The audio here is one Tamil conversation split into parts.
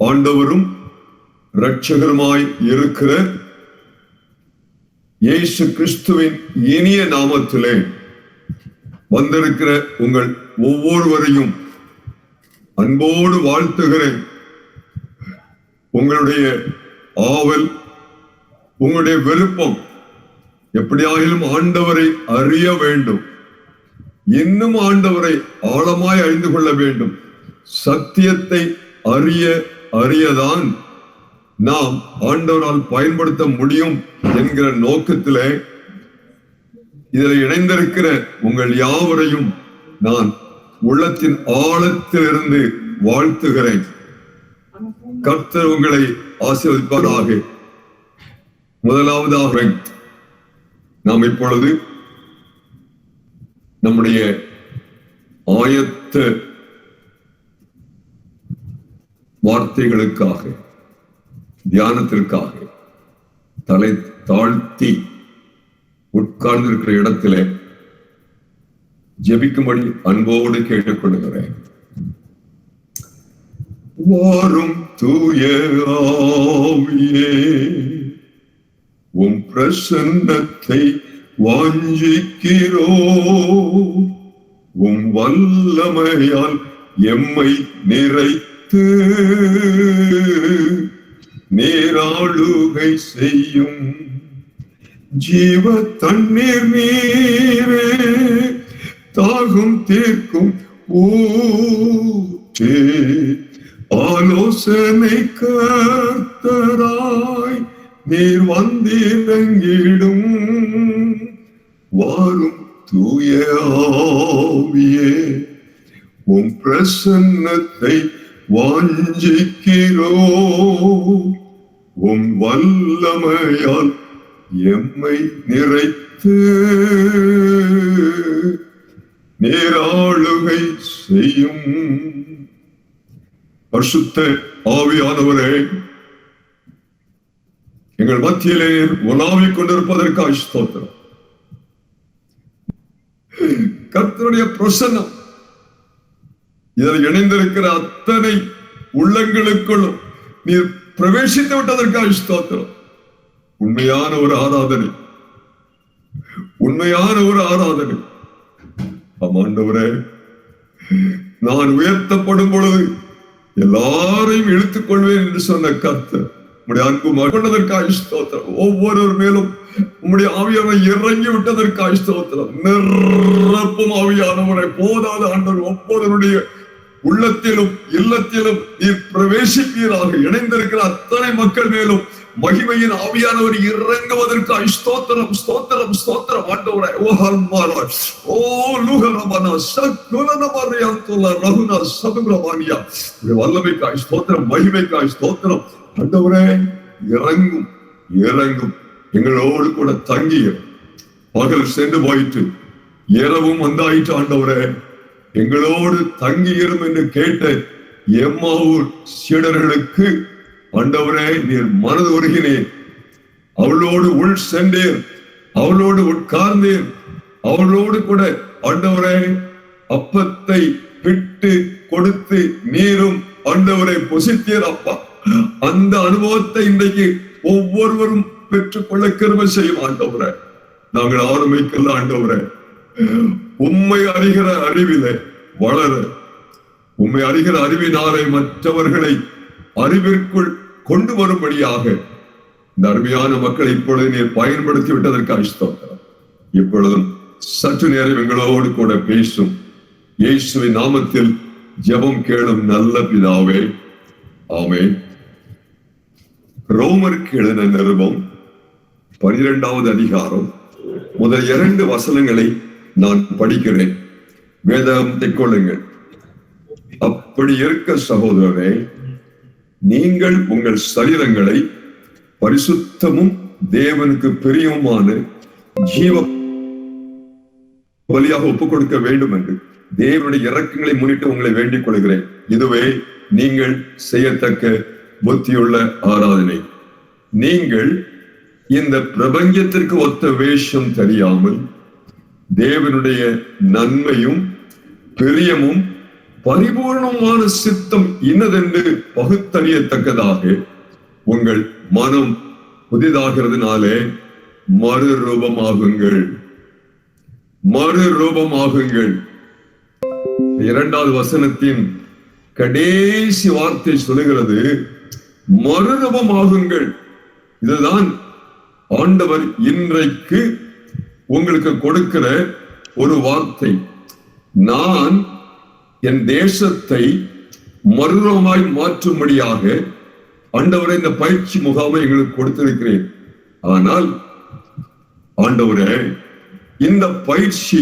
ஆண்டவரும் இரட்சகருமாய் இருக்கிற இயேசு கிறிஸ்துவின் இனிய நாமத்திலே வந்திருக்கிற உங்கள் ஒவ்வொருவரையும் அன்போடு வாழ்த்துகிறேன். உங்களுடைய ஆவல், உங்களுடைய விருப்பம் எப்படியாகிலும் ஆண்டவரை அறிய வேண்டும், இன்னும் ஆண்டவரை ஆழமாய் அறிந்து கொள்ள வேண்டும். சத்தியத்தை அறியதான் நாம் ஆண்டவரால் பயன்படுத்த முடியும் என்கிற நோக்கத்திலே இதில் இணைந்திருக்கிற உங்கள் யாவரையும் நான் உள்ளத்தின் ஆழத்திலிருந்து வாழ்த்துகிறேன். கர்த்தர் உங்களை ஆசீர்வதிப்பாராக. முதலாவதாக நாம் இப்பொழுது நம்முடைய ஆயத்த வார்த்தைகளுக்காக, தியானத்திற்காக தலை தாழ்த்தி உட்கார்ந்திருக்கிற இடத்திலே ஜெபிக்கும்படி அன்போடு கேட்டுக்கொள்கிறேன். வாரும் தூய ஆவியே, உம் பிரசன்னத்தை வாஞ்சிக்கிறோ, உம் வல்லமையால் எம்மை நிறைத்து நீராளுகை செய்யும். ஜீவ தண்ணீர் நீரே, தாகம் தீர்க்கும் ஊற்றே, ஆலோசனை கர்த்தராய் நீர் வந்திறங்கிடும். வாரும் தூய ஆவியே, உம் பிரசன்னத்தை வாஞ்சிக்கிறோ, உம் வல்லமையால் எம்மை நிறைத்து நேராளுகை செய்யும். பரிசுத்த ஆவியானவரே, எங்கள் மத்தியிலே உலாவிக் கொண்டிருப்பதற்காக ஸ்தோத்திரம். கர்த்தருடைய பிரசன்னம் இதில் இணைந்திருக்கிற அத்தனை உள்ளங்களுக்குள்ளும் நீர் பிரவேசித்து விட்டதற்காக ஸ்தோத்திரம். உண்மையான ஒரு ஆராதனை, உண்மையான ஒரு ஆராதனை. ஆண்டவரே, நான் உயர்த்தப்படும் பொழுது எல்லாரையும் இழுத்துக் கொள்வேன் என்று சொன்ன கர்த்தர் உம்முடைய அன்பு கொண்டதற்காக ஸ்தோத்திரம். ஒவ்வொருவர் மேலும் உம்முடைய ஆவியானவரை இறங்கி விட்டதற்காக ஸ்தோத்திரம். நிரப்பும் ஆவியானவரை போதாத ஆண்டவர் ஒவ்வொருவருடைய உள்ளத்திலும் இல்லத்திலும் நீர் பிரவேசிப்பீராக. இணைந்திருக்கிற அத்தனை மக்கள் மேலும் மகிமையின் ஆவியானவர் இறங்குவதற்காக ஸ்தோத்திரம், ஸ்தோத்திரம், ஸ்தோத்திரம் ஆண்டவரே. ஓ லூகரமனா சகுலனமரியாந்துள்ள ரகுனா சதுரமானியா, வல்லமைக்காய் ஸ்தோத்திரம், மகிமைக்காய் ஸ்தோத்திரம் ஆண்டவரே. இறங்கும் இறங்கும், எங்களோடு கூட தங்கிய பகல் சென்று போயிட்டு இரவும் வந்தாயிற்று ஆண்டவரே. எங்களோடு தங்கியிரும் என்று கேட்ட எம்மாவூர் சீடர்களுக்கு ஆண்டவரே நீர் மனது உருகினேன். அவளோடு உள் சென்றேன், அவளோடு உட்கார்ந்தேன், அவளோடு கூட ஆண்டவரே அப்பத்தை பிட்டு கொடுத்து நீரும் ஆண்டவரை புசித்தீர் அப்பா. அந்த அனுபவத்தை இன்றைக்கு ஒவ்வொருவரும் பெற்றுக்கொள்ள கிருபை செய்யும் ஆண்டவரே. நாங்கள் ஆரம்பிக்கல ஆண்டவரே, உம்மை அறிகிற அறிவிலே வளர, உம்மை அறிகிற அறிவினாலே மற்றவர்களை அறிவிற்குள் கொண்டு வரும்படியாக இந்த அருமையான மக்களை இப்பொழுது நீர் பயன்படுத்தி விட்டதற்காக ஸ்தோத்திரம். இப்பொழுதும் சற்று நேரம் எங்களோடு கூட பேசும். இயேசுவின் நாமத்தில் ஜெபம் கேளும் நல்ல பிதாவே, ஆமென். ரோமருக்கு எழுதின நிருபம் 12வது அதிகாரம் முதல் 2 வசனங்களை நான் படிக்கிறேன். வேதாகமத்தை கொள்ளுங்கள். அப்படி இருக்க சகோதரரே, நீங்கள் உங்கள் சரீரங்களை பரிசுத்தமும் தேவனுக்கு பிரியமான ஜீவ பலியாக ஒப்புக் கொடுக்க வேண்டும் என்று தேவனுடைய இரக்கங்களை முன்னிட்டு உங்களை வேண்டிக் கொள்கிறேன். இதுவே நீங்கள் செய்யத்தக்க புத்தியுள்ள ஆராதனை. நீங்கள் இந்த பிரபஞ்சத்திற்கு ஒத்த வேஷம் தெரியாமல் தேவனுடைய நன்மையும் பிரியமும் பரிபூர்ணமான சித்தம் இன்னதென்று பகுத்தறியத்தக்கதாக உங்கள் மனம் புதிதாகிறதுனாலே மறுரூபமாகுங்கள். மறுரூபமாகுங்கள். இரண்டாவது வசனத்தின் கடைசி வார்த்தை சொல்லுகிறது, மறுரூபமாகுங்கள். இதுதான் ஆண்டவர் இன்றைக்கு உங்களுக்கு கொடுக்கிற ஒரு வார்த்தை. நான் என் தேசத்தை மறுரூபமாய் மாற்றும்படியாக ஆண்டவரை இந்த பயிற்சி முகாமை எங்களுக்கு கொடுத்திருக்கிறேன். ஆனால் ஆண்டவரே, இந்த பயிற்சி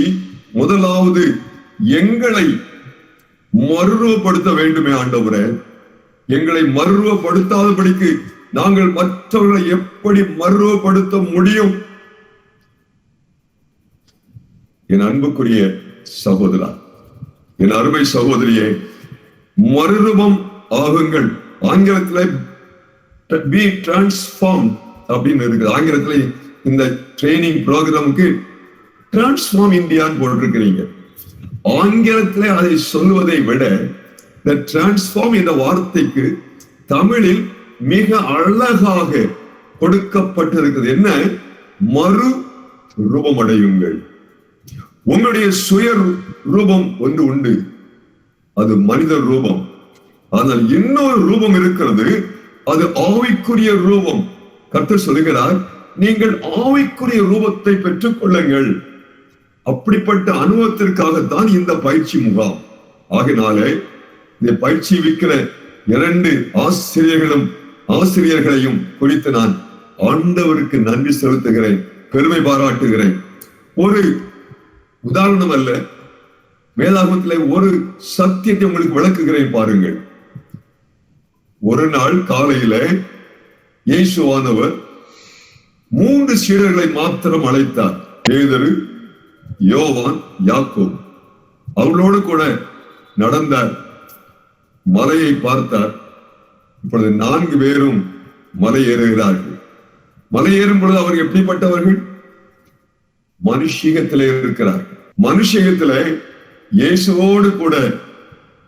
முதலாவது எங்களை மறுரூபப்படுத்த வேண்டுமே ஆண்டவரே. எங்களை மறுரூபப்படுத்தாதபடிக்கு நாங்கள் மற்றவர்களை எப்படி மறுரூபப்படுத்த முடியும்? என் அன்புக்குரிய சகோதரா, என் அருமை சகோதரியே, மறுரூபம் ஆகுங்கள். ஆங்கிலத்தில் be transformed அப்படின்னு இருக்குது. ஆங்கிலத்தில் இந்த ட்ரைனிங் ப்ரோக்ராமுக்கு டிரான்ஸ்ஃபார்ம் இந்தியான்னு போட்டிருக்கிறீங்க. ஆங்கிலத்திலே அதை சொல்லுவதை விட இந்த டிரான்ஸ்ஃபார்ம் என்ற வார்த்தைக்கு தமிழில் மிக அழகாக கொடுக்கப்பட்டிருக்கிறது. என்ன? மறு ரூபமடையுங்கள். உங்களுடைய சுய ரூபம் ஒன்று உண்டு, அது மனித ரூபம். ஆனால் இன்னொரு ரூபம் இருக்கிறது, அது ஆவிக்குரிய ரூபம். கர்த்தர் சொல்லுகிறார், நீங்கள் ஆவிக்குரிய ரூபத்தை பெற்றுக் கொள்ளுங்கள். அப்படிப்பட்ட அனுபவத்திற்காகத்தான் இந்த பயிற்சி முகாம். ஆகினாலே இந்த பயிற்சி விற்கிற 2 ஆசிரியர்களையும் குறித்து நான் ஆண்டவருக்கு நன்றி செலுத்துகிறேன், பெருமை பாராட்டுகிறேன். ஒரு உதாரணம் அல்ல, வேதாகமத்தில் ஒரு சத்தியத்தை உங்களுக்கு விளக்குகிறேன் பாருங்கள். ஒரு நாள் காலையில இயேசுவானவர் 3 சீடர்களை மாத்திரம் அழைத்தார். பேதுரு, யோவான், யாக்கோபு. அவர்களோடு கூட நடந்தார். மலையை பார்த்தார். இப்பொழுது 4 பேரும் மலை ஏறுகிறார்கள். மலை ஏறும் பொழுது அவர்கள் எப்படிப்பட்டவர்கள்? மனுஷீகத்திலே இருக்கிறார்கள். மனுஷீகத்திலே இயேசுவோடு கூட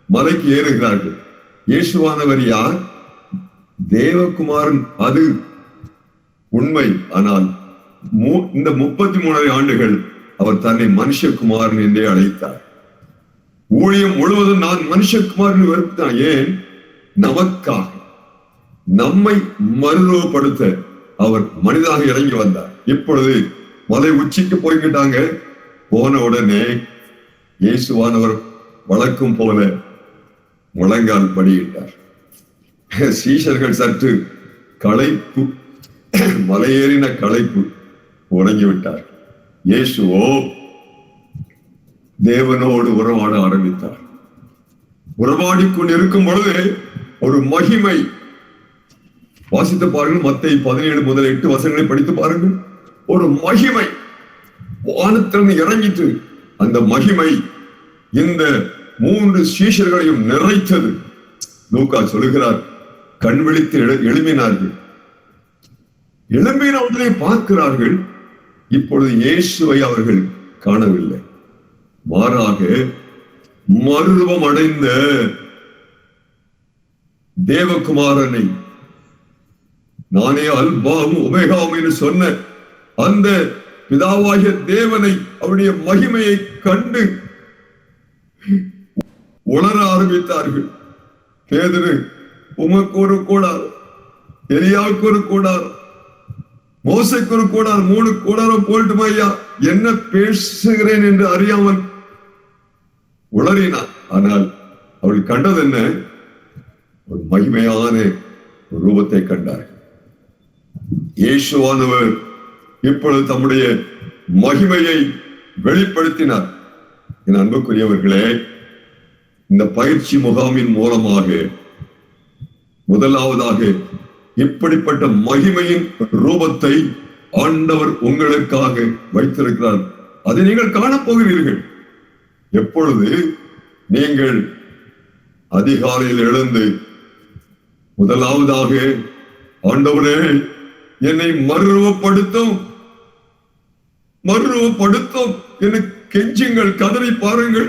மலைக்கு ஏறுகிறார்கள். இயேசுவானவர் யார்? தேவகுமாரன், அது உண்மை. ஆனால் இந்த 33 ஆண்டுகள் அவர் தன்னை மனுஷகுமாரன் என்றே அழைத்தார். ஊழியம் முழுவதும் நான் மனுஷகுமாரன் வெறுத்தான். ஏன்? நமக்காக, நம்மை மறுரூபப்படுத்த அவர் மனிதாக இறங்கி வந்தார். இப்பொழுது மலை உச்சிக்கு போய்கிட்டாங்க. போன உடனே இயேசுவானவர் வழக்கம் போல முழங்கால் படியிட்டார். சீஷர்கள் சற்று களைப்பு, மலையேறின களைப்பு உறங்கிவிட்டார். இயேசுவோ தேவனோடு உறவாட ஆரம்பித்தார். உறவாடிக் கொண்டிருக்கும் பொழுது ஒரு மகிமை, வாசித்து பாருங்கள், மத்தேயு 17 முதல் 8 வசனங்களை படித்து பாருங்கள். ஒரு மகிமை வானத்திலிருந்து இறங்கிட்டு, அந்த மகிமை இந்த 3 சீஷர்களையும் நிறைத்தது. லூக்கா சொல்லுகிறார், கண் விழித்து எழும்பினார்கள். எழும்பின உடனே பார்க்கிறார்கள், இப்பொழுது இயேசுவை அவர்கள் காணவில்லை. மாறாக மறுரூபம் அடைந்த தேவகுமாரனை, நானே அல்பாவும் உமேகாவும் என்று சொன்ன அந்த பிதாவாகிய தேவனை, அவருடைய மகிமையை கண்டு உணர ஆரம்பித்தார்கள். பேதுரு, உமக்கு ஒரு கூடாரம், எலியாவுக்கு ஒரு கூடாரம், மோசைக்கு ஒரு கூடாரம், 3 கூடாரம் போட்டுமா ஐயா, என்ன பேசுகிறேன் என்று அறியாமல் உளறினார். ஆனால் அவள் கண்டது என்ன? ஒரு மகிமையான ஒரு ரூபத்தை கண்டார். இயேசுவானவர் இப்பொழுது தம்முடைய மகிமையை வெளிப்படுத்தினார். என் அன்புக்குரியவர்களே, இந்த பயிற்சி முகாமின் மூலமாக முதலாவதாக இப்படிப்பட்ட மகிமையின் ரூபத்தை ஆண்டவர் உங்களுக்காக வைத்திருக்கிறார். அதை நீங்கள் காணப்போகிறீர்கள். எப்பொழுது நீங்கள் அதிகாலையில் எழுந்து முதலாவதாக, ஆண்டவரே என்னை மறுரூபப்படுத்தும் என்று கெஞ்சுங்கள், கதறி பாருங்கள்.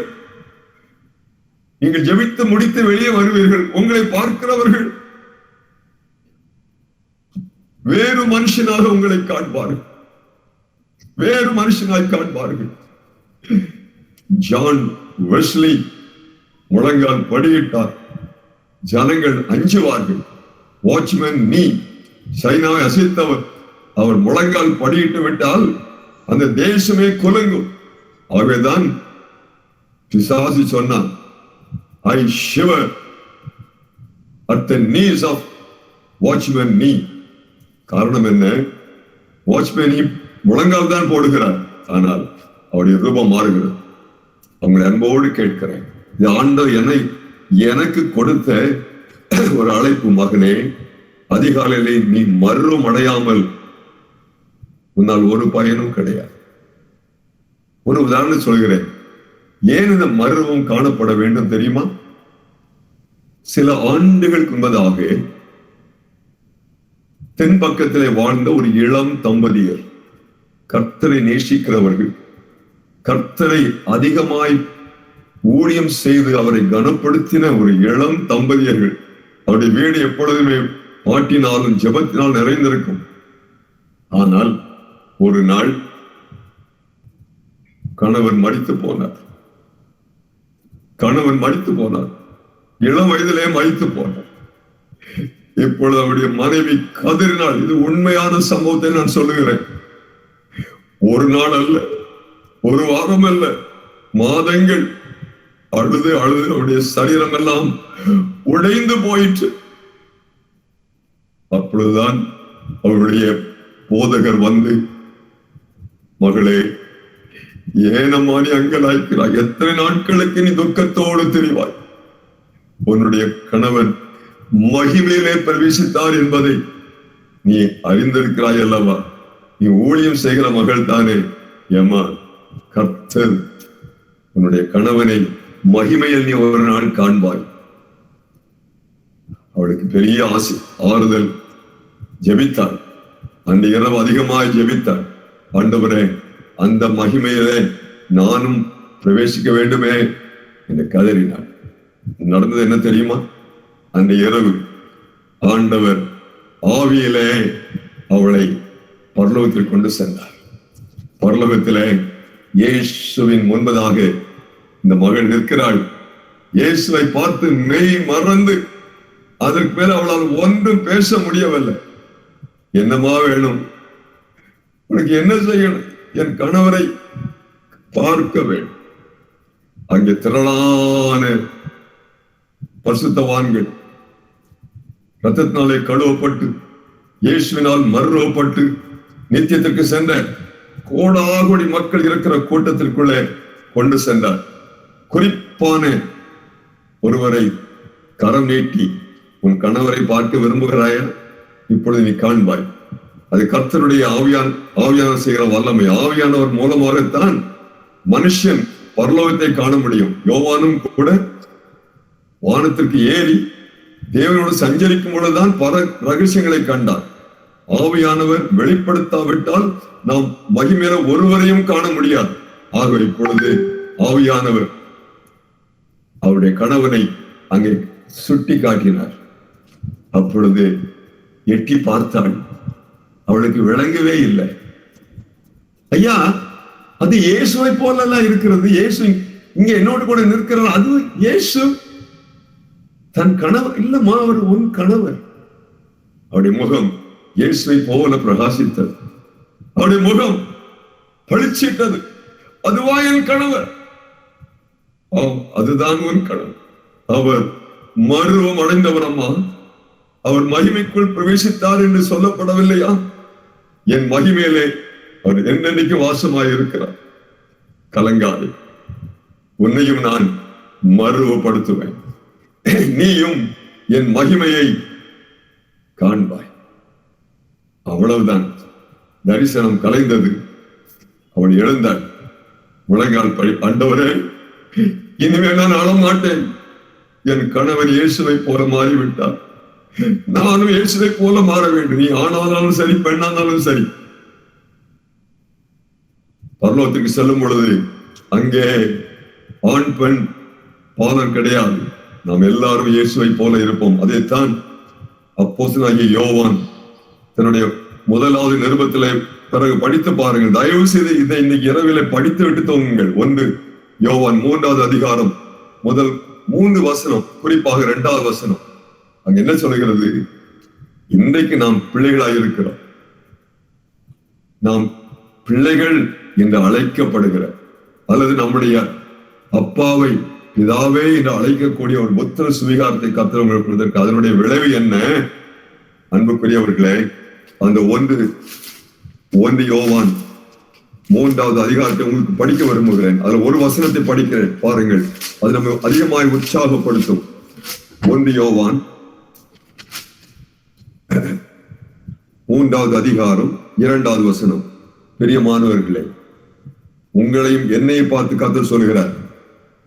நீங்கள் ஜெபித்து முடித்து வெளியே வருவீர்கள். உங்களை பார்க்கிறவர்கள் வேறு மனுஷனாக உங்களை காண்பார்கள், வேறு மனுஷனாய் காண்பார்கள். ஜான் வெஸ்லி முழங்கால் படியிட்டார், ஜனங்கள் அஞ்சுவார்கள். வாட்ச்மேன் நீ சைனாவை அசைத்தவர், அவர் முழங்கால் படியிட்டு விட்டால் அந்த தேசமே குலுங்கும். ஆகவேதான் பிசாசு சொன்னான், I shiver at the knees of watchman நீ. காரணம் என்ன? வாட்ச்மேன் நீ முழங்கால் தான் போடுகிறார், ஆனால் அவருடைய ரூபம் மாறுகிறது. அவங்களை அன்போடு கேட்கிறேன், இது ஆண்டவர் எனக்கு கொடுத்த ஒரு அழைப்பு. மகனே, அதிகாலையிலே நீ மறும் அடையாமல் உன்னால் ஒரு பயனும் கிடையாது. ஒரு உதாரணம் சொல்கிறேன். ஏன் இந்த மர்வம் காணப்பட வேண்டும் தெரியுமா? சில ஆண்டுகளுக்கு முன்பதாக தென் பக்கத்திலே வாழ்ந்த ஒரு இளம் தம்பதியர், கர்த்தரை நேசிக்கிறவர்கள், கர்த்தரை அதிகமாய் ஊழியம் செய்து அவரை கனப்படுத்தின ஒரு இளம் தம்பதியர்கள். அவருடைய வீடு எப்பொழுதுமே பாட்டினாலும் ஜெபத்தினால் நிறைந்திருக்கும். ஆனால் ஒரு நாள் கணவன் மரித்து போனார். இளம் வயதிலே மரித்து போனார். இப்பொழுது அவருடைய மனைவி கதறினாள். இது உண்மையான சம்பவத்தை நான் சொல்லுகிறேன். ஒரு நாள் அல்ல, ஒரு வாரம் அல்ல, மாதங்கள் அழுது அவருடைய சரீரம் எல்லாம் உடைந்து போயிற்று. அப்பொழுதுதான் அவருடைய போதகர் வந்து, மகளே, ஏனம்மா நீ அங்கலாய்க்கிறாய்? எத்தனை நாட்களுக்கு நீ துக்கத்தோடு திரிவாய்? உன்னுடைய கணவன் மகிமையிலே பிரவேசித்தார் என்பதை நீ அறிந்திருக்கிறாய் அல்லவா? நீ ஊழியம் செய்கிற மகள் தானே. ஏமா, கர்த்தர் உன்னுடைய கணவனை மகிமையில் நீ ஒரு நாள் காண்பாய். அவளுக்கு பெரிய ஆசை, ஆறுதல். ஜெபித்தாள். அந்த இரவு அதிகமாய் ஜெபித்தாள். ஆண்டவரே, அந்த மகிமையிலே நானும் பிரவேசிக்க வேண்டுமே என்று கதறினாள். நடந்தது என்ன தெரியுமா? அந்த இரவு ஆண்டவர் ஆவியிலே அவளை பரலோகத்தில் கொண்டு சென்றார். பரலோகத்திலே இயேசுவின் முன்பதாக இந்த மகள் நிற்கிறாள். இயேசுவை பார்த்து மெய் மறந்து, அதற்கு மேல அவளால் ஒன்றும் பேச முடியவில்லை. என்னமா வேணும் உனக்கு? என்ன செய்யணும்? என் கணவரை பார்க்க வேண்டும். அங்கே திரளான பரிசுத்தவான்கள், ரத்தத்தினாலே கழுவப்பட்டு இயேசுவினால் மறுரூபப்பட்டு நித்தியத்திற்கு சென்ற கோடாகோடி மக்கள் இருக்கிற கூட்டத்திற்குள்ளே கொண்டு சென்றார். குறிப்பான ஒருவரை கரம் நீட்டி, உன் கணவரை பார்க்க விரும்புகிறாயா? இப்பொழுது நீ காண்பாய். அது கர்த்தருடைய ஆவியானவர் செய்கிற வல்லமை. ஆவியானவர் மூலமாகத்தான் மனுஷன் பரலோகத்தை காண முடியும். யோவானும் கூட வானத்திற்கு ஏறி தேவனோடு சஞ்சரிக்கும் பொழுதுதான் பல ரகசியங்களை கண்டார். ஆவியானவர் வெளிப்படுத்தாவிட்டால் நாம் மகிமையில ஒருவரையும் காண முடியாது. ஆக இப்பொழுது ஆவியானவர் அவருடைய கணவனை அங்கே சுட்டி காட்டினார். அப்பொழுது எட்டி பார்த்தாள். அவளுக்கு விளங்கவே இல்லை. ஐயா, அது இயேசுவை போலெல்லாம் இருக்கிறது. இயேசு இங்க என்னோடு கூட நிற்கிறார். அது இயேசு தன் கணவர் இல்லம்மா, அவர் உன் கணவர். அவருடைய முகம் இயேசுவை போல பிரகாசித்தது. அவருடைய முகம் பளிச்சிட்டது. அதுவா என் கணவர்? அதுதான் உன் கணவர். அவர் மறுவம் அடைந்தவர் அம்மா. அவர் மகிமைக்குள் பிரவேசித்தார் என்று சொல்லப்படவில்லையா? என் மகிமையிலே அவர் என்னென்னைக்கு வாசமாய் இருக்கிறார். கலங்காது, உன்னையும் நான் மறுவப்படுத்துவேன். நீயும் என் மகிமையை காண்பாய். அவ்வளவுதான். தரிசனம் கலைந்தது. அவள் எழுந்தாள். முழங்கால் படி, ஆண்டவரே, இனிமேல் நான் அழ மாட்டேன். என் கணவன் இயேசுவை போல மாறிவிட்டார். நானும் இயேசுவை போல மாற வேண்டும். நீ ஆனாலும் சரி, பெண்ணானாலும் சரி. பரலோகத்துக்கு செல்லும் பொழுது அங்கே ஆண் பெண் பாலன் கிடையாது. நாம் எல்லாரும் இயேசுவை போல இருப்போம். அதைத்தான் அப்போஸ்தலனாகிய யோவான் தன்னுடைய முதலாவது நிருபத்திலே பிறகு படித்து பாருங்கள். தயவு செய்து இதை இன்னைக்கு இரவிலே படித்து விட்டு தோங்குங்கள். 1 யோவான் 3வது அதிகாரம் முதல் 3 வசனம், குறிப்பாக 2வது வசனம். அங்க என்ன சொல்கிறது? இன்றைக்கு நாம் பிள்ளைகளாய் இருக்கிறோம். நாம் பிள்ளைகள் என்று அழைக்கப்படுகிற அல்லது நம்முடைய அப்பாவை பிதாவே என்று அழைக்கக்கூடிய ஒரு புத்திர சுவீகாரத்தை கர்த்தர் உங்களுக்கு கொடுத்திருக்க. அதனுடைய விளைவு என்ன? அன்புக்குரியவர்களே, அந்த 1 யோவான் 3வது அதிகாரத்தை உங்களுக்கு படிக்க விரும்புகிறேன். அதுல ஒரு வசனத்தை படிக்கிறேன், பாருங்கள். அது நம்ம அதிகமாய் உற்சாகப்படுத்தும். 1 யோவான் 3வது அதிகாரம் 2வது வசனம். பிரியமானவர்களே, உங்களையும் என்னையும் பார்த்து கர்த்தர் சொல்கிறார்,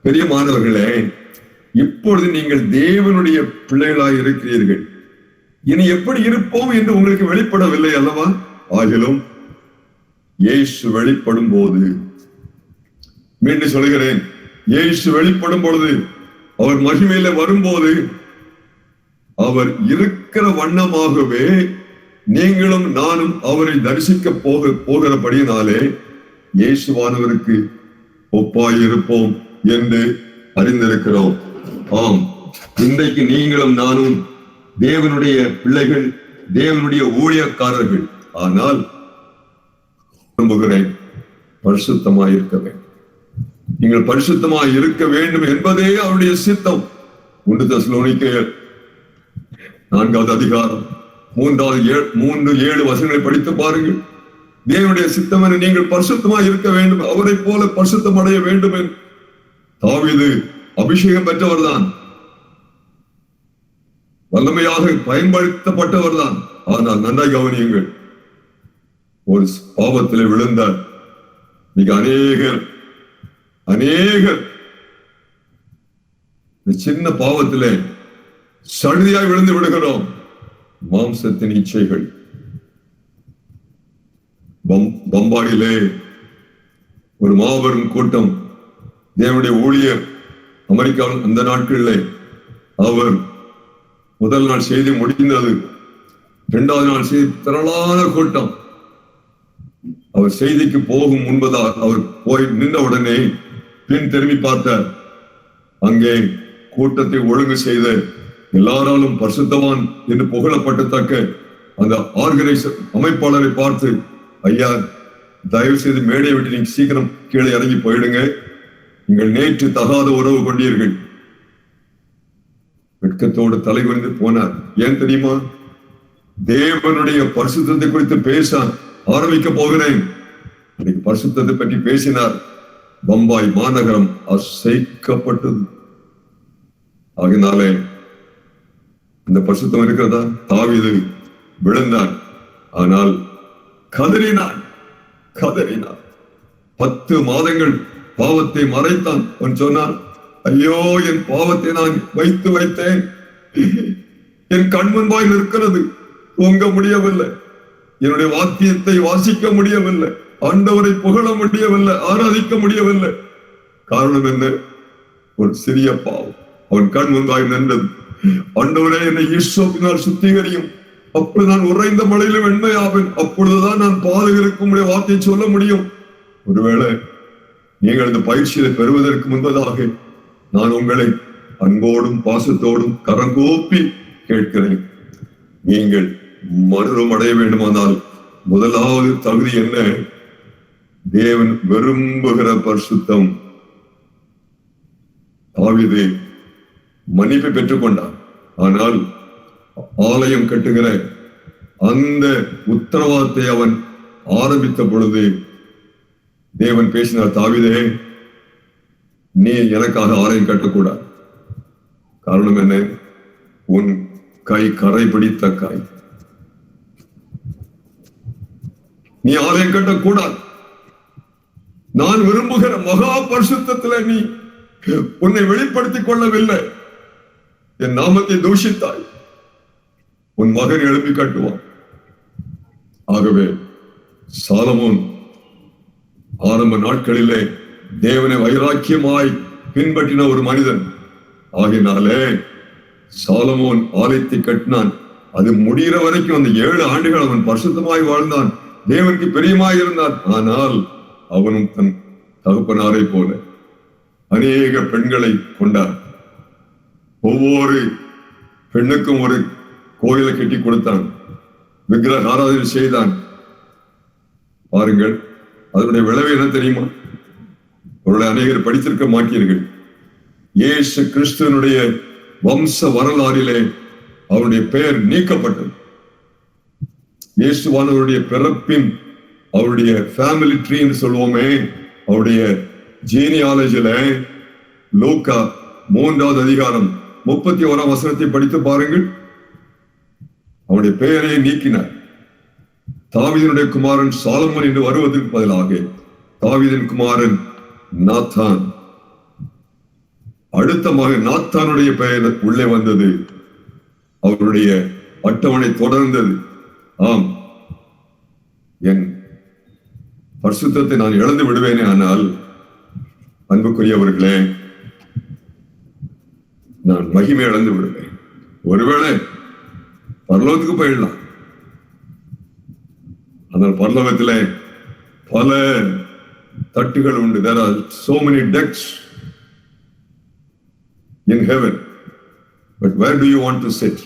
பிரியமானவர்களே, இப்பொழுது நீங்கள் தேவனுடைய பிள்ளைகளாய் இருக்கிறீர்கள். இனி எப்படி இருப்போம் என்று உங்களுக்கு வெளிப்படவில்லை அல்லவா? ஆகிலும் இயேசு வெளிப்படும் போது, மீண்டும் சொல்கிறேன், இயேசு வெளிப்படும் பொழுது, அவர் மகிமையில வரும்போது, அவர் இருக்கிற வண்ணமாகவே நீங்களும் நானும் அவரை தரிசிக்க போகிறபடியினாலே இயேசுவானவருக்கு ஒப்பாயிருப்போம் என்று அறிந்திருக்கிறோம். ஆம், இன்றைக்கு நீங்களும் நானும் தேவனுடைய பிள்ளைகள், தேவனுடைய ஊழியக்காரர்கள். ஆனால் நம்புகிறேன், பரிசுத்தமாய் இருக்க வேண்டும். நீங்கள் பரிசுத்தமாய் இருக்க வேண்டும் என்பதே அவருடைய சித்தம். 1 தெசலோனிக்கேயர் 4வது அதிகாரம் 3-7 வசனங்களை படித்து பாருங்கள். தேவனுடைய சித்தம் என நீங்கள் பரிசுத்தமாய் இருக்க வேண்டும், அவரை போல பரிசுத்தம் அடைய வேண்டும் என்று. தாவீது அபிஷேகம் பெற்றவர் தான், வல்லமையாக பயன்படுத்தப்பட்டவர் தான். ஆனால் நன்றாய் கவனியுங்கள், ஒரு பாவத்திலே விழுந்தார். மிக அநேகர் சின்ன பாவத்திலே சடுதியாய் விழுந்து விடுகிறோம். மாம்சத்தின் இச்சைகள். பம்பாயிலே ஒரு மாபெரும் கூட்டம், தேவனுடைய ஊழியர், அமெரிக்காவில் அந்த நாட்களிலே அவர் முதல் நாள் செய்தி முடிந்தது, 2வது நாள் செய்தி திரளான கூட்டம். அவர் செய்திக்கு போகும் முன்பதாக அவர் போய் நின்ற உடனே பின் திரும்பி பார்த்தார். அங்கே கூட்டத்தை ஒழுங்கு செய்த எல்லாராலும் பரிசுத்தவான் என்று புகழப்பட்டத்தக்க அந்த ஆர்கனைசர் அமைப்பாளரை பார்த்து, ஐயா, தயவு செய்து மேடையை விட்டு நீங்க சீக்கிரம் கீழே இறங்கி போயிடுங்க, நீங்கள் நேற்று தகாத உறவு கொண்டீர்கள். வெட்கத்தோடு தலை குனிந்து போனார். ஏன் தெரியுமா? தேவனுடைய பரிசுத்தத்தை குறித்து பேச ஆரம்பிக்க போகிறேன். இன்னைக்கு பரிசுத்தத்தை பற்றி பேசினார். பம்பாய் மாநகரம் அசைக்கப்பட்டது. ஆகினாலே அந்த பரிசுத்தம் இருக்கிறதா? தாவீது விழுந்தான், ஆனால் கதறினான். 10 மாதங்கள் பாவத்தை மறைத்தான். அவன் சொன்னான், ஐயோ, என் பாவத்தை நான் வைத்தேன், என் கண் முன்பாக இருக்கிறது, தூங்க முடியவில்லை, என்னுடைய வாக்கியத்தை வாசிக்க முடியவில்லை, ஆண்டவரை புகழ முடியவில்லை, ஆராதிக்க முடியவில்லை. காரணம் என்ன? ஒரு சிறிய பாவம் அவன் கண் முன்பாக நின்றது. ஆண்டவரே, என்னை ஈசோப்பினால் சுத்திகரியும், அப்பொழுது நான் உறைந்த மழையிலும் வெண்மையாவேன், அப்பொழுதுதான் நான் பாதகருக்கு உடைய வார்த்தையை சொல்ல முடியும். ஒருவேளை நீங்கள் இந்த பயிற்சியை பெறுவதற்கு முன்பதாக நான் உங்களை அன்போடும் பாசத்தோடும் கரங்கோப்பி கேட்கிறேன். நீங்கள் மறுபடியும் அடைய வேண்டுமானால் முதலாவது தகுதி என்ன? தேவன் விரும்புகிற பரிசுத்தம். தாவீது மன்னிப்பை பெற்றுக் கொண்டான். ஆனால் ஆலயம் கட்டுகிற அந்த உத்தரவாதத்தை அவன் ஆரம்பித்த பொழுது தேவன் பேசினார், தாவீதே, நீ எனக்காக ஆலயம் கட்டக்கூடாது. காரணம் என்ன? உன் கை கரை பிடித்த கை. நீ ஆலயம் கட்டக்கூடாது. நான் விரும்புகிற மகா பரிசுத்தத்துல நீ உன்னை வெளிப்படுத்திக் கொள்ளவில்லை. என் நாமத்தை தூஷித்தாய். உன் மகன் எழுப்பி கட்டுவான். ஆகவே சாலமோன் ஆரம்ப நாட்களிலே தேவனை வைராக்கியமாய் பின்பற்றின ஒரு மனிதன். ஆகினாலே சாலமோன் ஆலயத்தை கட்டினான். அது முடிகிற வரைக்கும் அந்த 7 ஆண்டுகள் அவன் பரிசுத்தமாய் வாழ்ந்தான், தேவனுக்கு பிரியமாய் இருந்தான். ஆனால் அவனும் தன் தகப்பனாரை போல அநேக பெண்களை கொண்டான். ஒவ்வொரு பெண்ணுக்கும் ஒரு கோயிலை கட்டி கொடுத்தான், விக்கிரக ஆராதனை செய்தான். பாருங்கள், அதனுடைய விளைவு என்ன தெரியுமா? அவருடைய அநேகர் படித்திருக்க மாட்டீர்கள். இயேசு கிறிஸ்துவனுடைய வம்ச வரலாறிலே அவருடைய பெயர் நீக்கப்பட்டது. இயேசுவானவருடைய பிறப்பின் அவருடைய ஃபேமிலி ட்ரீ என்று சொல்லுவோமே, அவருடைய ஜீனியாலஜில லூக்கா 3வது அதிகாரம் 31ஆம் வசனத்தை படித்து பாருங்கள். அவருடைய பெயரை நீக்கினார். தாவீதினுடைய குமாரன் சாலமோன் என்று வருவதற்கு பதிலாக தாவீதின் குமாரன் நாத்தான். அடுத்த மகன் நாத்தானுடைய பெயர் உள்ளே வந்தது. அவருடைய அட்டவணை தொடர்ந்தது. ஆம், என் பரிசுத்தத்தை நான் இழந்து விடுவேனே, ஆனால் அன்புக்குரியவர்களே, நான் மகிமை இழந்து விடுவேன். ஒருவேளை பரலோகத்துக்கு போயிடலாம், ஆனால் பரலோகத்திலே பல தட்டுகள் உண்டு. There are so many decks in heaven, but where do you want to sit?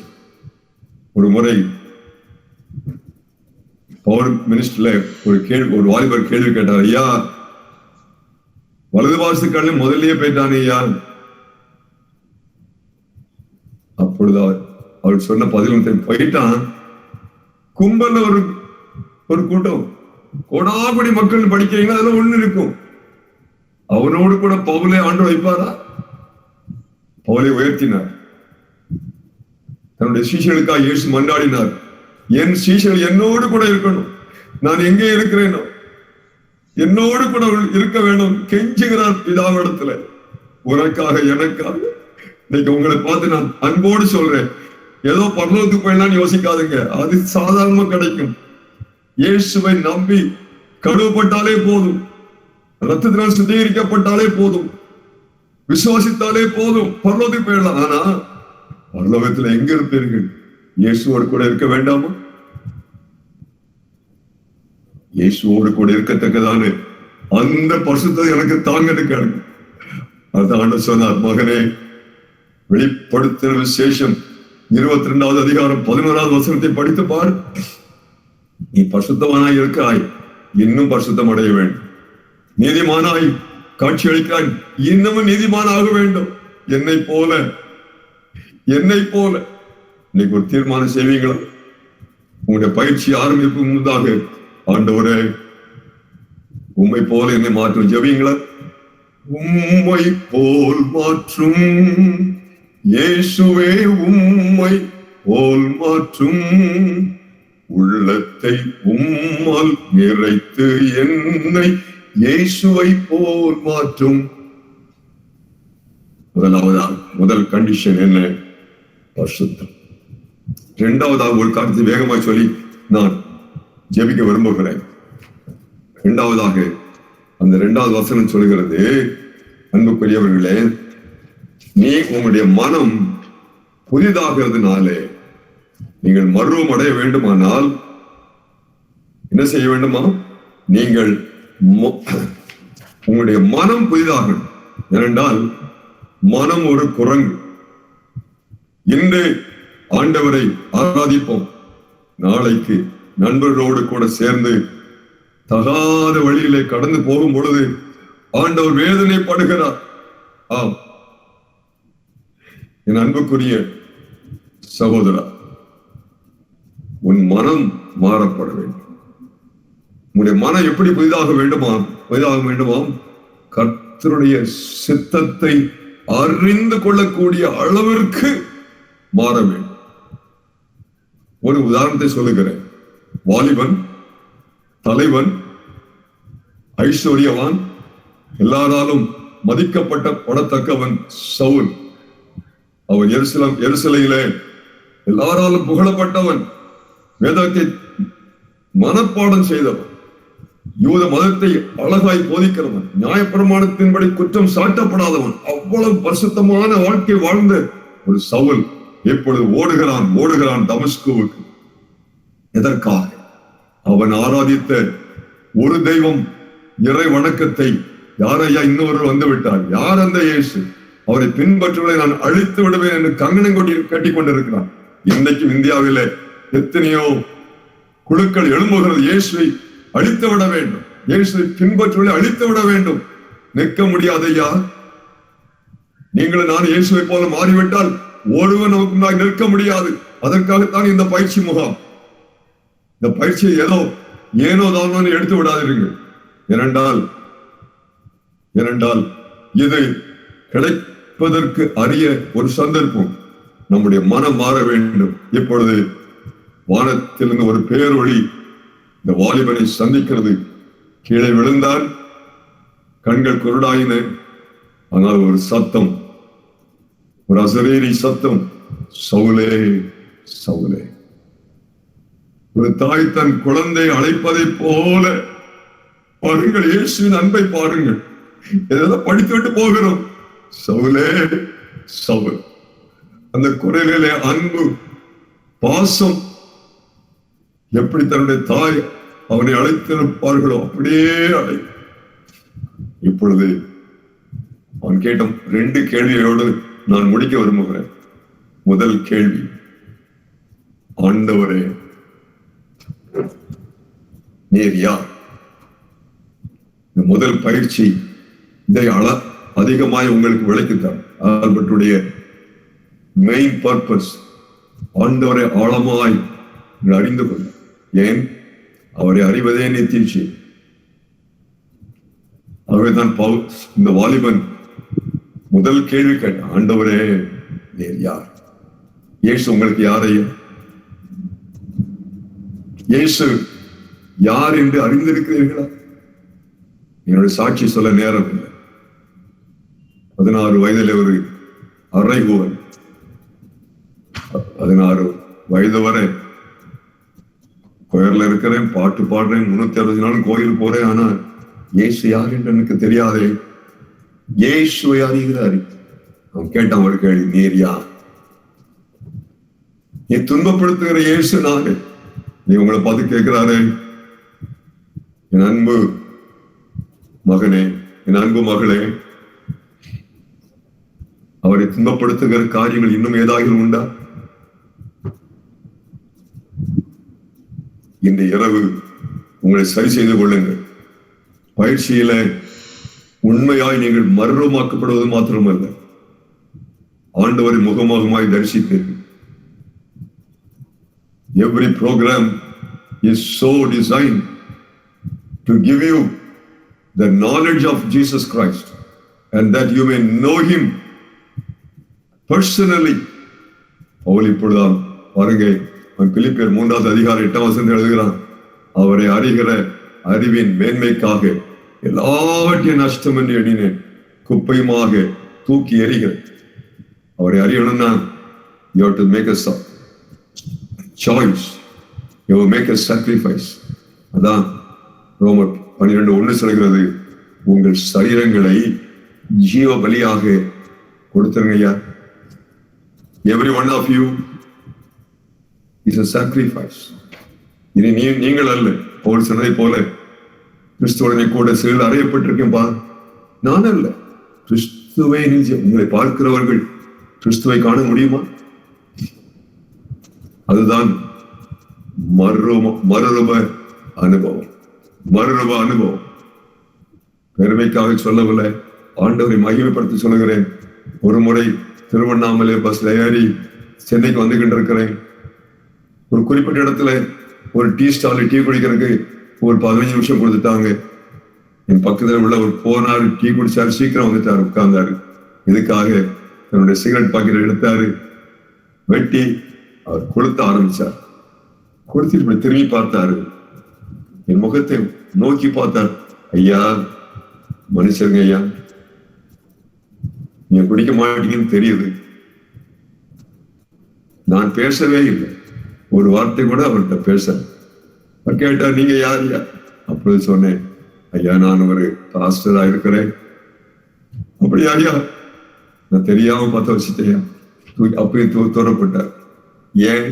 ஒரு முறை பவர் மினிஸ்டர்ல ஒரு வாலிபர் கேள்வி கேட்டார். ஐயா, வலது வாசக்கால முதல்லயே போயிட்டானே ஐயா. அப்பொழுது அவர் சொன்ன பதில் போயிட்டான். கும்பல்ல ஒரு கூட்டம், கோடாபடி மக்கள் படிக்கிறீங்களா, அதெல்லாம் ஒண்ணு இருக்கும். அவனோடு கூட பவுலை ஆண்டு வைப்பாரா? பவுலை உயர்த்தினார். தன்னுடைய சீஷர்களுக்காக இயேசு மன்றாடினார். என் சீஷர்கள் என்னோடு கூட இருக்கணும், நான் எங்கே இருக்கிறேனோ என்னோடு கூட இருக்க வேண்டும் கெஞ்சுகிறார் பிதாவிடத்துல, உனக்காக எனக்காக. இன்னைக்கு உங்களை பார்த்து நான் அன்போடு சொல்றேன், ஏதோ பரலோகத்துக்கு போயிடலாம்னு யோசிக்காதுங்க. அது சாதாரணமா கிடைக்கும். இயேசுவை நம்பி கழுவப்பட்டாலே போதும், ரத்தத்தினால் சுத்திகரிக்கப்பட்டாலே போதும், விசுவாசித்தாலே போதும், பரலோகத்துக்கு போயிடலாம். ஆனா பரலோகத்துல எங்க இருப்பீர்கள்? இயேசுவோடு கூட இருக்க வேண்டாமா? இயேசுவோடு கூட இருக்கத்தக்கதான அந்த பரிசுத்தத்தை எனக்கு தாங்கன்னு கேளுங்க. அது ஆண்டவர் சொன்னார், மகனே, வெளிப்படுத்தின விசேஷம் 22வது அதிகாரம் 11வது வசனத்தை படித்து பாரு. நீ பரிசுத்தமானாய் இருக்காய், இன்னும் பரிசுத்தம் அடைய வேண்டும். நீதிமானாய் காட்சி அளிக்கிறாய், இன்னமும் நீதிமானாக வேண்டும். என்னை போல இன்னைக்கு ஒரு தீர்மானம் செய்வீங்களா? உங்களுடைய பயிற்சி ஆரம்பிக்கும் முன்னதாக, ஆண்டவரே உம்மை போல என்னை மாற்றும் ஜெபிங்களா? உம்மை போல் மாற்றும் இயேசுவே, உம்மை போல் மாற்றும் உள்ளத்தை உம்மால் நிறைத்து என்னை இயேசுவை போல் மாற்றும். முதல் கண்டிஷன் என்ன? பரிசுத்தம். இரண்டாவதாக ஒரு காரியத்தை வேகமாக சொல்லி நான் ஜெபிக்க விரும்புகிறேன். இரண்டாவதாக அந்த 2வது வசனம் சொல்கிறது, அன்புக்குரியவர்களே, நீ உங்களுடைய மனம் புதிதாகிறதுனாலே நீங்கள் மறுரூபம் அடைய வேண்டுமானால் என்ன செய்ய வேண்டுமா? நீங்கள் உங்களுடைய மனம் புதிதாகணும். ஏனென்றால் மனம் ஒரு குரங்கு. இன்று ஆண்டவரை ஆராதிப்போம், நாளைக்கு நண்பர்களோடு கூட சேர்ந்து தகாத வழியிலே கடந்து போகும் பொழுது ஆண்டவர் வேதனைப்படுகிறார். ஆம், என் அன்புக்குரிய சகோதரா, உன் மனம் மாறப்பட வேண்டும். உன்னுடைய மனம் எப்படி புதிதாக வேண்டுமாம்? கர்த்தருடைய சித்தத்தை அறிந்து கொள்ளக்கூடிய அளவிற்கு மாற வேண்டும். ஒரு உதாரணத்தை சொல்லுகிறேன். வாலிபன், தலைவன், ஐஸ்வர்யவான், எல்லாராலும் மதிக்கப்படத்தக்கவன் சவுல். அவன் எருசலேமிலே எல்லாராலும் புகழப்பட்டவன், வேதத்தை மனப்பாடம் செய்தவன். யூத மதத்தை அழகாய் போதிக்கிறவன், நியாயப்பிரமாணத்தின்படி குற்றம் சாட்டப்படாதவன், அவ்வளவு பரிசுத்தமான வாழ்க்கை வாழ்ந்த ஒரு சவுல் எப்பொழுது ஓடுகிறான் தமஸ்குவுக்கு. எதற்காக? அவன் ஆராதித்த ஒரு தெய்வம் இறை வணக்கத்தை யாரையா இன்னொரு வந்து விட்டார். யார் அந்த இயேசு? அவரை பின்பற்றுவதை நான் அழித்து விடுவேன் என்று கங்கணம் கட்டி கொண்டிருக்கிறான். இன்றைக்கும் இந்தியாவில எத்தனையோ குழுக்கள் எழும்புகிறது. இயேசுவை அழித்து விட வேண்டும், இயேசுவை பின்பற்றுவதை அழித்து விட வேண்டும். நிற்க முடியாதையா. நீங்களும் நான் இயேசுவை போல மாறிவிட்டால் ஒருவன் நமக்கு முன்னாடி நிற்க முடியாது. அதற்காகத்தான் இந்த பயிற்சி முகாம். இந்த பயிற்சியை ஏனோ தான் எடுத்து விடாதீர்கள். ஏனென்றால் இது கிடைப்பதற்கு அரிய ஒரு சந்தர்ப்பம். நம்முடைய மனம் மாற வேண்டும். இப்பொழுது வானத்திலிருந்து ஒரு பேரொளி இந்த வாலிபனை சந்திக்கிறது. கீழே விழுந்தான், கண்கள் குருடாயின. ஆனால் ஒரு சத்தம், ஒரு அசரீரி சத்தம், சவுலே சவுலே. ஒரு தாய் தன் குழந்தை அழைப்பதை போல பாருங்கள், இயேசுவின் அன்பை பாருங்கள். ஏதோ படித்துவிட்டு போகிறோம். சவுலே சவுல். அந்த குரலிலே அன்பு, பாசம், எப்படி தன்னுடைய தாய் அவனை அழைத்திருப்பார்களோ அப்படியே அழை. இப்பொழுது அவன் கேட்ட 2 கேள்வியோடு நான் முடிக்க விரும்புகிறேன். முதல் கேள்வி, ஆண்டவரே நீர் யார்? இந்த முதல் பயிற்சி இதை அதிகமாய் உங்களுக்கு விளக்கித்தார். ஆல்பர்ட்டுடைய மெயின் பர்பஸ் ஆண்டவரை ஆழமாய் அறிந்து கொள்ள. ஏன்? அவரை அறிவதே நித்தியச்சி. ஆகவேதான் இந்த வாலிபன் முதல் கேள்வி கேட்டான், ஆண்டவரே நீர் யார்? இயேசு உங்களுக்கு யாரையும் இயேசு யார் என்று அறிந்திருக்கிறீர்களா? என்னுடைய சாட்சி சொல்ல நேரம் இல்லை. 16 வயதில் ஒரு அரைகுவன், 16 வயது வரை கோயில்ல இருக்கிறேன், பாட்டு பாடுறேன், 360 நாளும் கோயில் போறேன். ஆனா இயேசு யார் என்று எனக்கு தெரியாதே. இயேசுவை அறிகிறாரு. அவன் கேட்டான் ஒரு கேள்வி, நீர் யார்? நீ துன்பப்படுத்துகிற இயேசு நானே. நீ உங்களை பார்த்து கேட்கிறாரு, என் அன்பு மகனே, என் அன்பு மகளே, அவரை துன்பப்படுத்துகிற காரியங்கள் இன்னும் ஏதாவது உண்டா? இந்த இரவு உங்களை சரி செய்து கொள்ளுங்கள். பயிற்சியில உண்மையாய் நீங்கள் மறுரூபமாக்கப்படுவது மாத்திரமல்ல, ஆண்டவரை முகமுகமாய் தரிசிப்பீர்கள். Every program is so designed to give you the knowledge of Jesus Christ and that you may know him personally. அவள் இப்பொழுதுதான் பாருங்க, பிலிப்பியர் 3வது அதிகாரம் 8ஆம் வசனத்தில் எழுதுகிறான், அவரை அறிகிற அறிவின் மேன்மைக்காக எல்லாவற்றையும் நஷ்டம் என்று எண்ணினேன், குப்பையுமாக தூக்கி எறிகிறேன். அவரை அறியணும்னா you have to make a choice, you will make a sacrifice. அதான் ரோமர் 12:1 சொல்கிறது, உங்கள் சரீரங்களை ஜீவ பலியாக கொடுத்துருங்க ஐயா. Every one of you is a sacrifice. இனி நீங்கள் அல்ல. பவுல் சொன்னதை போல, கிறிஸ்துவனை கூட சிறையில் அறையப்பட்டிருக்கேன் பா, நான் அல்ல, கிறிஸ்துவை. உங்களை பார்க்கிறவர்கள் கிறிஸ்துவை காண முடியுமா? அதுதான் மறுரூப அனுபவம். மறுரூப அனுபவம் பெருமைக்காக சொல்லவில்லை, ஆண்டவரை மகிமைப்படுத்தி சொல்லுகிறேன். ஒரு முறை திருவண்ணாமலை பஸ்ல ஏறி சென்னைக்கு வந்து கொண்டிருக்கிறேன். ஒரு குறிப்பிட்ட இடத்துல ஒரு டீ ஸ்டால் டீ குடிக்கிறதுக்கு ஒரு 15 நிமிஷம் கொடுத்துட்டாங்க. என் பக்கத்துல உள்ள ஒரு போனாரு, டீ குடிச்சாரு, சீக்கிரம் வந்துட்டாரு, உட்கார்ந்தாரு. இதுக்காக தன்னுடைய சிகரெட் பாக்கெட் எடுத்தாரு, வெட்டி அவர் கொளுத்த ஆரம்பிச்சார். கொடுத்துட்டு இப்படி திரும்பி பார்த்தாரு, என் முகத்தை நோக்கி பார்த்தார். ஐயா, மனுஷருங்க ஐயா, நீங்க குடிக்க மாட்டீங்கன்னு தெரியுது. நான் பேசவே இல்லை, ஒரு வார்த்தை கூட அவர்கிட்ட பேச. கேட்டார், நீங்க யார்? அப்ப அப்பொழுது சொன்னேன், ஐயா நான் ஒரு பாஸ்டரா இருக்கிறேன். அப்படியா ஐயா? நான் தெரியாம பார்த்த வச்சுட்டேயா. அப்படியே தோறப்பட்டார். ஏன்?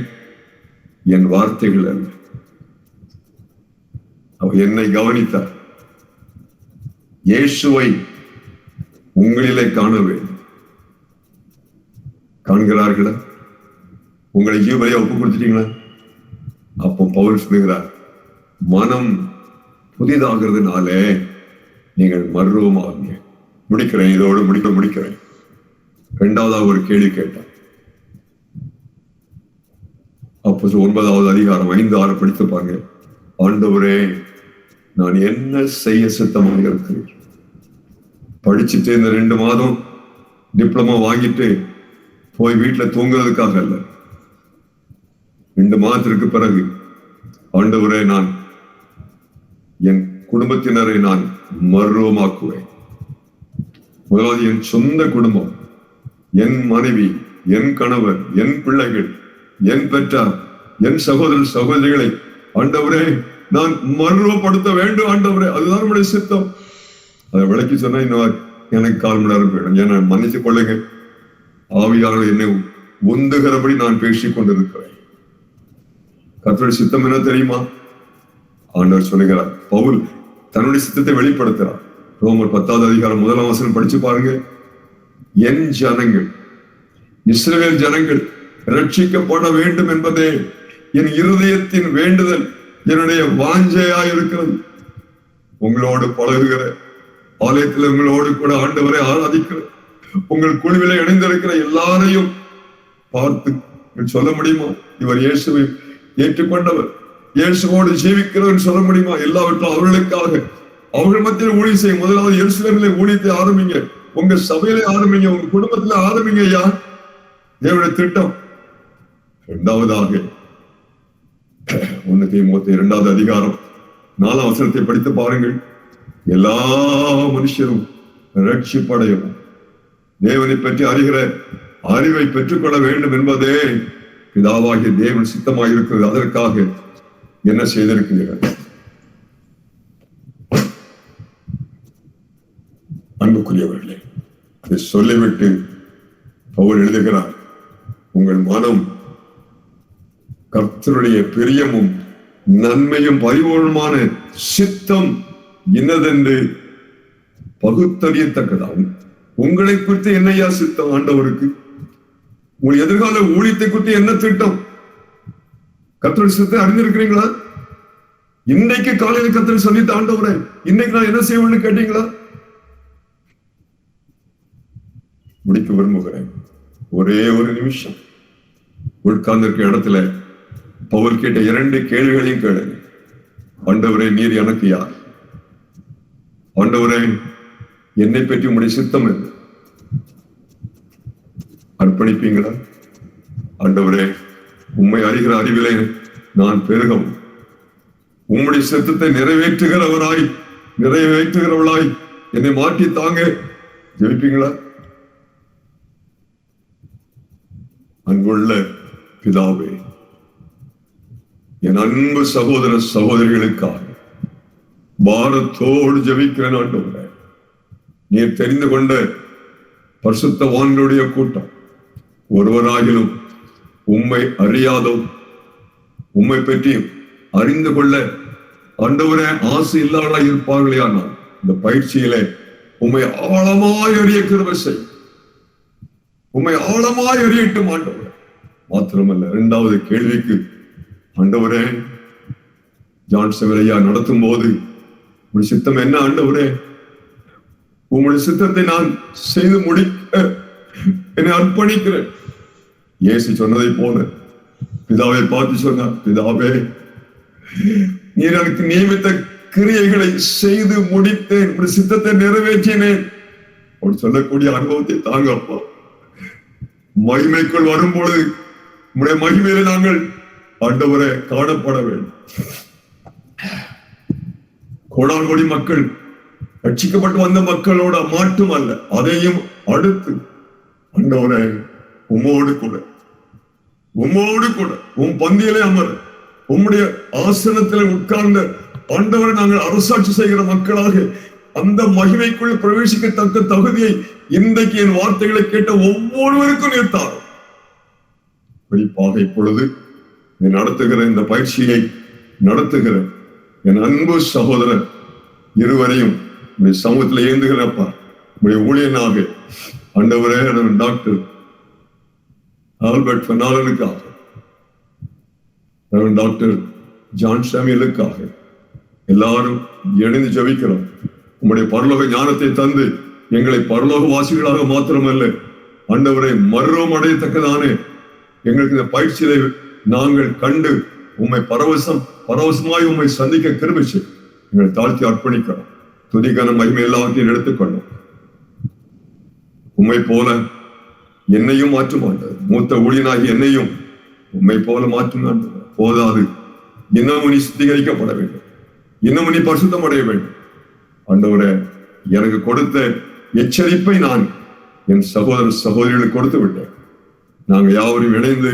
என் வார்த்தைகள் அல்ல, அவர் என்னை கவனித்தார். இயேசுவை உங்களிலே காண வேண்டும். காண்கிறார்களா? உங்களை ஜீவனையை ஒப்பு கொடுத்துட்டீங்களா? அப்போ பவுல் சொல்லுகிறார், மனம் புதிதாகிறதுனாலே நீங்கள் மறுரூபமாகுங்க. முடிக்கிறேன், இதோடு முடிக்கிறேன். இரண்டாவதாக ஒரு கேள்வி கேட்டார். அப்போ 9வது அதிகாரம் 5-6 படித்து பாருங்க. ஆண்டவரே, நான் என்ன செய்ய சித்தமாக இருக்கிறேன்? படிச்சுட்டு இந்த 2 மாதம் டிப்ளமா வாங்கிட்டு போய் வீட்டுல தூங்குறதுக்காக அல்ல. 2 மாதத்திற்கு பிறகு ஆண்டவரே, நான் என் குடும்பத்தினரை நான் மறுரூபமாக்குவேன். முதலாவது என் சொந்த குடும்பம், என் மனைவி, என் கணவர், என் பிள்ளைகள், என் பெற்றார், என் சகோதர சகோதரிகளை ஆண்டவரே நான் மறுரூபப்படுத்த வேண்டும். ஆண்டவரே, அதுதான் நம்முடைய சித்தம். அதை விளக்கி சொன்னா இன்னும் எனக்கு 1/4 மணி நேரம் போயிடும். ஏன்னா மன்னித்துக் கொள்ளுங்க, ஆவியானவர் என்னை உந்துகிறபடி நான் பேசிக் கொண்டிருக்கிறேன். கர்த்தருடைய சித்தம் என்ன தெரியுமா? ஆண்டவர் சொல்லுகிறார், பவுல் தன்னுடைய சித்தத்தை வெளிப்படுத்துறார். ரோமர் 10வது அதிகாரம் 1ஆம் வசனம் படிச்சு பாருங்க. என் ஜனங்கள், இஸ்ரவேல் ஜனங்கள் ரட்சிக்கப்பட வேண்டும் என்பதே என் இருதயத்தின் வேண்டுதல், என்னுடைய வாஞ்சையாய் இருக்கிறது. உங்களோடு பழகுகிற ஆலயத்தில் உங்களோடு கூட ஆண்டவரை ஆராதிக்கிற உங்கள் குழுவில இணைந்திருக்கிற எல்லாரையும் பார்த்து சொல்ல முடியுமா, இவர் இயேசுவை ஏற்றுக்கொண்டவர், இயேசுவோடு ஜீவிக்கிறவர் சொல்ல முடியுமா? எல்லாவற்றும் அவர்களுக்காக, அவர்கள் மத்தியில் ஊழியம் செய்யும். முதலாவது எருசலேமிலே ஊழியத்தை ஆரம்பிங்க, உங்க சபையிலே ஆரம்பிங்க, உங்க குடும்பத்தில ஆரம்பிங்க. ஐயா, தேவனுடைய திட்டம். இரண்டாவதாக 1 தீமோத்தேயு 2வது அதிகாரம் 4ஆம் வசனத்தை படித்து பாருங்கள். எல்லா மனுஷரும் ரட்சிப்படையவும் தேவனை பற்றி அறிகிற அறிவை பெற்றுக்கொள்ள வேண்டும் என்பதே பிதாவாகிய தேவன் சித்தமாக இருக்கிறது. அதற்காக என்ன செய்திருக்கிறீர்கள்? அன்புக்குரியவர்களே, அதை சொல்லிவிட்டு பவுல் எழுதுகிறார், உங்கள் மனம் கர்த்தருடைய பிரியமும் நன்மையும் பரிபூர்ணமான சித்தம் இன்னதென்று பகுத்தறியத்தக்கதாகும். உங்களை குறித்து என்னையா சித்தம் ஆண்டவருக்கு? உங்கள் எதிர்கால ஊழியத்தை குறித்து என்ன திட்டம்? கர்த்தருடைய சித்தத்தை அறிந்திருக்கிறீங்களா? இன்னைக்கு காலையில் கர்த்தர் சொல்லிட்டு, ஆண்டவரே இன்னைக்கு நான் என்ன செய்வேன்னு கேட்டீங்களா? முடிக்க விரும்புகிறேன். ஒரே ஒரு நிமிஷம் உட்கார்ந்திருக்க இடத்துல பவுல் கேட்ட 2 கேள்விகளையும் கேளுங்க. ஆண்டவரே, நீர் எனக்கு யார்? ஆண்டவரே, என்னை பற்றி உங்களுடைய சித்தம் என்ன? அர்ப்பணிப்பீங்களா? ஆண்டவரே, உம்மை அறிகிற அறிவிலே நான் பெருகவும் உம்முடைய சித்தத்தை நிறைவேற்றுகிறவளாய் என்னை மாற்றி தாங்க ஜெபிப்பீங்களா? அன்புள்ள பிதாவே, என் அன்பு சகோதர சகோதரிகளுக்காக பாரத்தோடு ஜெபிக்கிறேன். ஆண்டவரே, நீர் தெரிந்து கொண்ட பரிசுத்தவான்களுடைய கூட்டம் ஒருவராகிலும் உம்மை அறியாதோ, உம்மை பற்றி அறிந்து கொள்ள ஆண்டவரே ஆசை இல்லாத இருப்பார்களேயானால் இந்த பயிற்சியிலே உம்மை ஆழமாய் அறிய கிருபை செய். உம்மை ஆழமாய் அறியட்டும் ஆண்டவரே. மாத்திரமல்ல, 2வது கேள்விக்கு, ஆண்டவரே, ஜான் செவரையா நடத்தும் போது உங்களுடைய சித்தம் என்ன ஆண்டவரே? உங்களுடைய சித்தத்தை நான் செய்து முடிக்க என்னை அர்ப்பணிக்கிறேன். இயேசு சொன்னதை போல பிதாவை பார்த்து சொன்னார், பிதாவே, நீர் எனக்கு நியமித்த கிரியைகளை செய்து முடித்தேன், உங்களுடைய சித்தத்தை நிறைவேற்றினேன். அவர் சொல்லக்கூடிய அனுபவத்தை தாங்க அப்பா. மகிமைக்குள் வரும்பொழுது உங்களுடைய மகிமையில நாங்கள் ஆண்டவரை காணப்பட வேண்டும். கோடான் கோடி மக்கள் ரட்சிக்கப்பட்டு வந்த மக்களோட மட்டும் அல்ல, அதையும் அடுத்து ஆண்டவரை உம்மோடு கூட உம் பந்தியிலே அமர, உம்முடைய ஆசனத்தில் உட்கார்ந்த ஆண்டவரை நாங்கள் அரசாட்சி செய்கிற மக்களாக அந்த மகிமைக்குள் பிரவேசிக்கத்தக்க தகுதியை இன்றைக்கு என் வார்த்தைகளை கேட்ட ஒவ்வொருவருக்கும் நிறுத்தார். குறிப்பாக இப்பொழுது நடத்துகிற இந்த பயிற்சியை நடத்துகிற என் அன்பு சகோதரர் இருவரையும் சமூகத்தில் ஏந்துகிறப்பா உடைய ஊழியனாக ஆண்டவரே டாக்டர் ஆல்பர்ட் பெர்னாலனுக்காக, டாக்டர் ஜான் சாமியலுக்காக எல்லாரும் இணைந்து ஜெபிக்கிறோம். உங்களுடைய பரலோக ஞானத்தை தந்து எங்களை பரலோக வாசிகளாக மாத்திரமல்ல ஆண்டவரை மர்வம் அடையத்தக்கதானே எங்களுக்கு இந்த பயிற்சியை நாங்கள் கண்டு உம்மை பரவசமாய் உம்மை சந்திக்க கிருபை எங்களை தாழ்த்தி அர்ப்பணிக்கிறோம். துதிக்கான மகிமை எல்லாவற்றையும் எடுத்துக்கொண்டோம். உம்மை போல என்னையும் மாற்றும் ஆண்டவர், மூத்த ஊழியனாகி என்னையும் உம்மை போல மாற்றும் ஆண்டவர். போதாது, இன்னமும் நீ சுத்திகரிக்கப்பட வேண்டும், இன்னமும் நீ பரிசுத்தம் அடைய வேண்டும். ஆண்டவரே, எனக்கு கொடுத்த எச்சரிப்பை நான் என் சகோதர சகோதரிகளுக்கு கொடுத்து விட்டேன். நாங்கள் யாவரையும் இணைந்து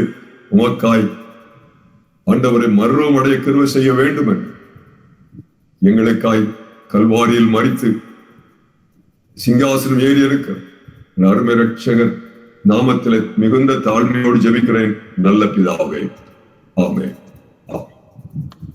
உமக்காய் ஆண்டவரை மர்வம் அடைய கிருபை செய்ய வேண்டும் என்று எங்களுக்காய் கல்வாரியில் மரித்து சிங்காசனம் ஏறி இருக்க அருமை ரட்சகர் நாமத்தில் மிகுந்த தாழ்மையோடு ஜெபிக்கிறேன் நல்ல பிதாவே. ஆமென்.